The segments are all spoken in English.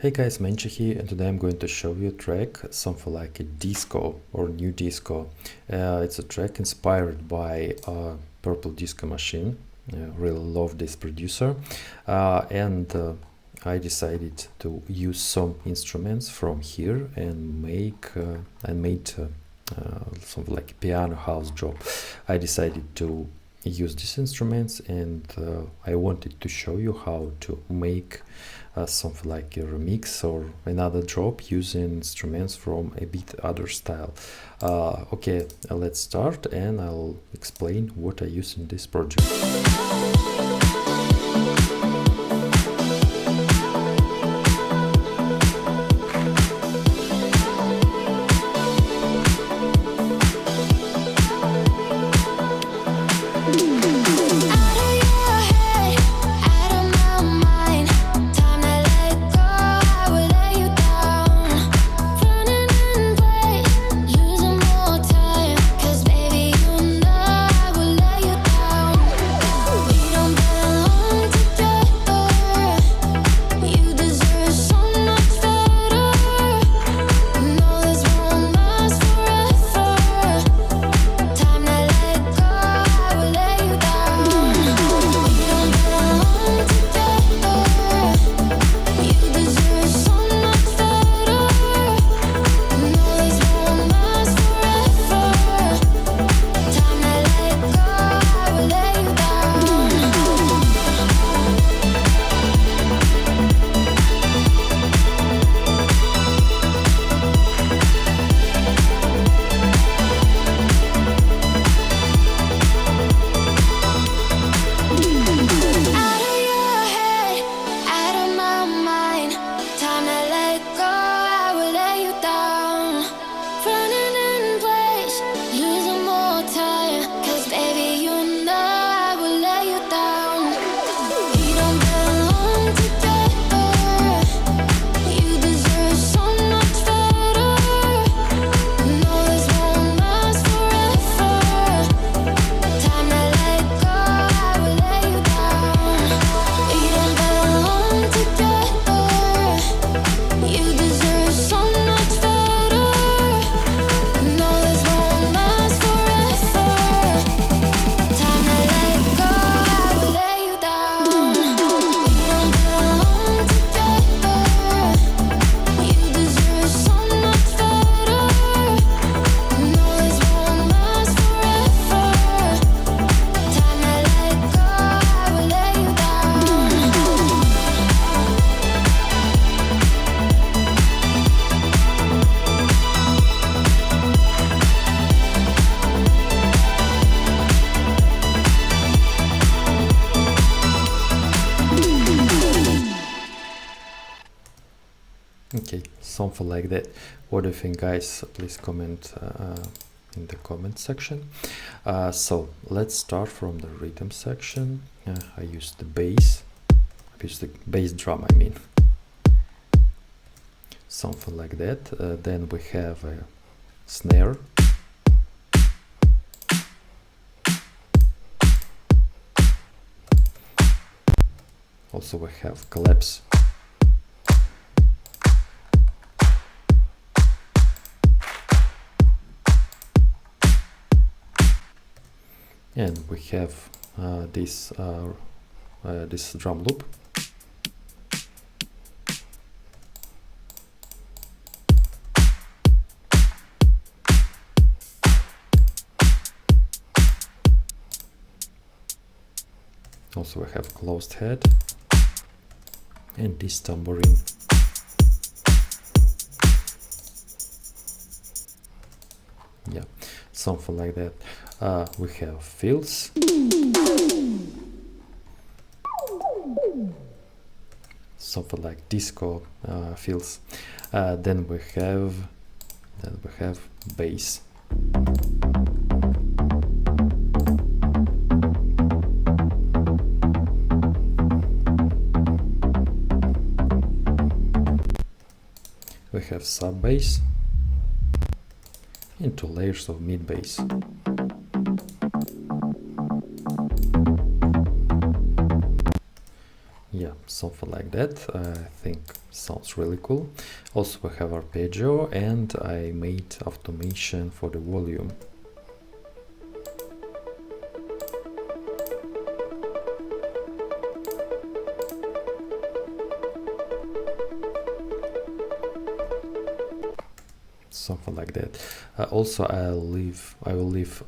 Hey guys, Mencha here, and today I'm going to show you a track, something like a disco or new disco. It's a track inspired by Purple Disco Machine. Really love this producer, and I decided to use some instruments from here and made something like a piano house job. I decided to use these instruments, and I wanted to show you how to make something like a remix or another drop using instruments from a bit other style. Okay, let's start and I'll explain what I use in this project. Okay, something like that. What do you think, guys? Please comment in the comment section. So let's start from the rhythm section. I use the bass. I use the bass drum, I mean. Something like that. Then we have a snare. Also we have claps. And we have this drum loop. Also we have closed head and this tambourine. Yeah, something like that. We have fills. Something like disco fills. Then we have bass. We have sub bass and 2 layers of mid bass. Yeah, something like that. I think sounds really cool. Also we have arpeggio, and I made automation for the volume. Something like that. Also I will leave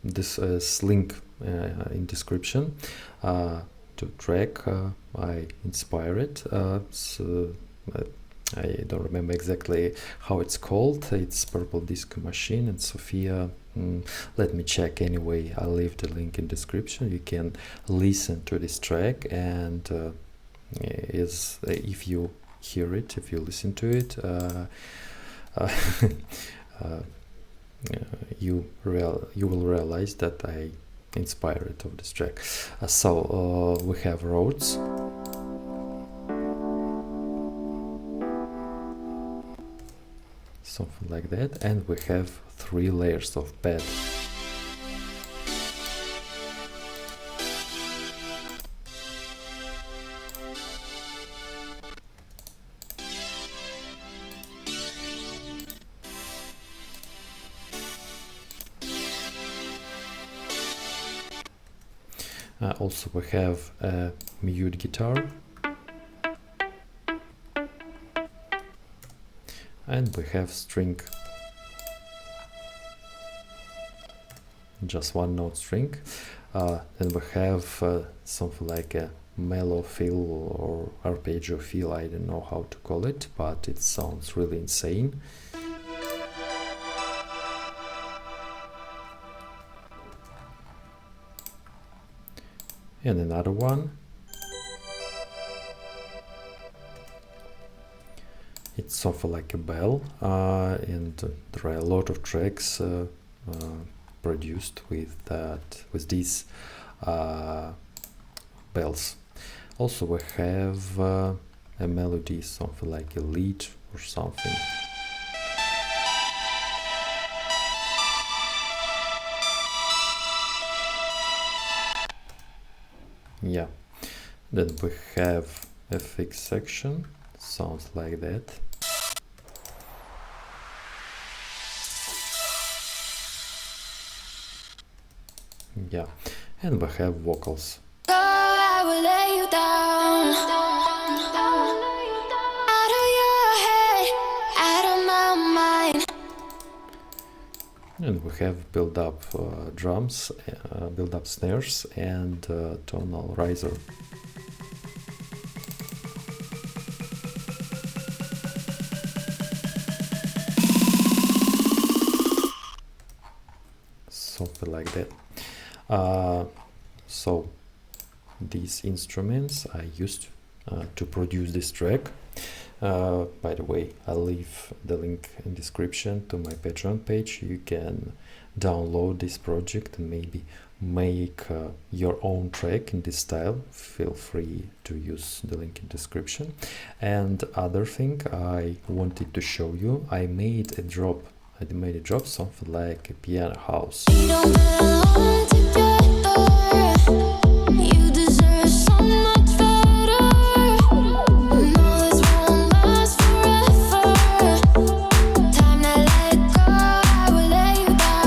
this link in description to track I inspired. So I don't remember exactly how it's called. It's Purple Disco Machine and Sophia. Let me check anyway. I'll leave the link in description. You can listen to this track, and if you hear it, if you listen to it, you will realize that I inspired of this track. So we have roads, something like that, and we have 3 layers of bed. Also we have a mute guitar, and we have string, just 1 note string. Then we have something like a mellow fill or arpeggio fill, I don't know how to call it, but it sounds really insane. And another one. It's something like a bell, and there are a lot of tracks produced with these bells. Also we have a melody, something like a lead or something. Yeah, then we have a fixed section, sounds like that. Yeah, and we have vocals. I will lay you down, out of your head, out of my mind. And we have build up drums, build up snares, and tonal riser. Something like that. So these instruments I used to produce this track. By the way, I'll leave the link in description to my Patreon page. You can download this project and maybe make your own track in this style. Feel free to use the link in description. And other thing I wanted to show you, I made a drop, something like a piano house. We don't belong together. You deserve so much better. No, this won't last forever. Time to let go. I will lay you down.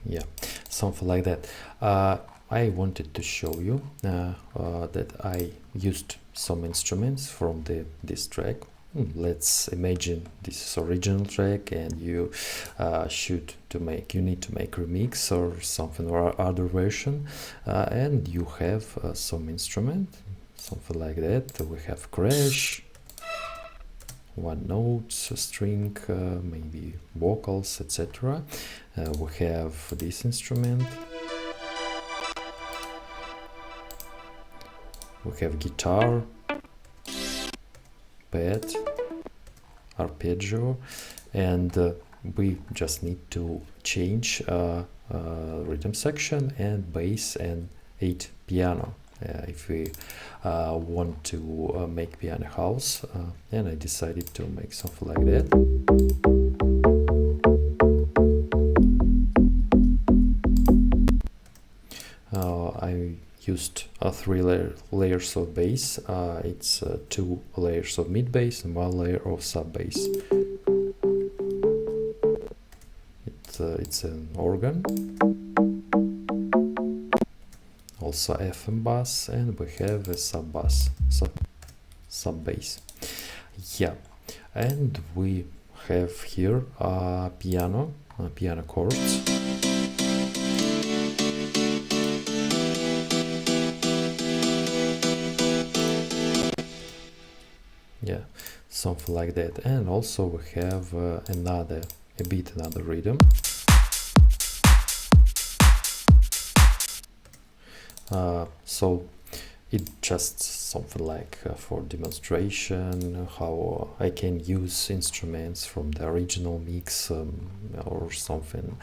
Yeah, something like that. I wanted to show you that I used some instruments from this track. Let's imagine this is original track, and you need to make remix or something or other version, and you have some instrument, something like that. We have crash, 1 note, a string, maybe vocals, etc. We have this instrument. We have guitar, pad, arpeggio, and we just need to change rhythm section and bass and 8 piano. If we want to make piano house, and I decided to make something like that. I used 3 layers of bass. It's 2 layers of mid bass and 1 layer of sub bass. It's an organ, also FM bass, and we have a sub bass, sub bass. Yeah, and we have here piano chords. Yeah, something like that. And also we have another rhythm. So it just something like for demonstration how I can use instruments from the original mix or something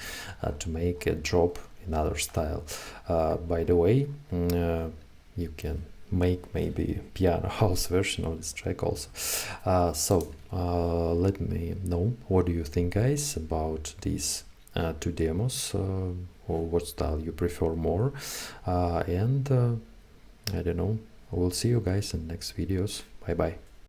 to make a drop in other style. By the way, you can make maybe piano house version of this track also. So let me know what do you think, guys, about these 2 demos, or what style you prefer more, and I don't know, we'll see you guys in next videos. Bye bye.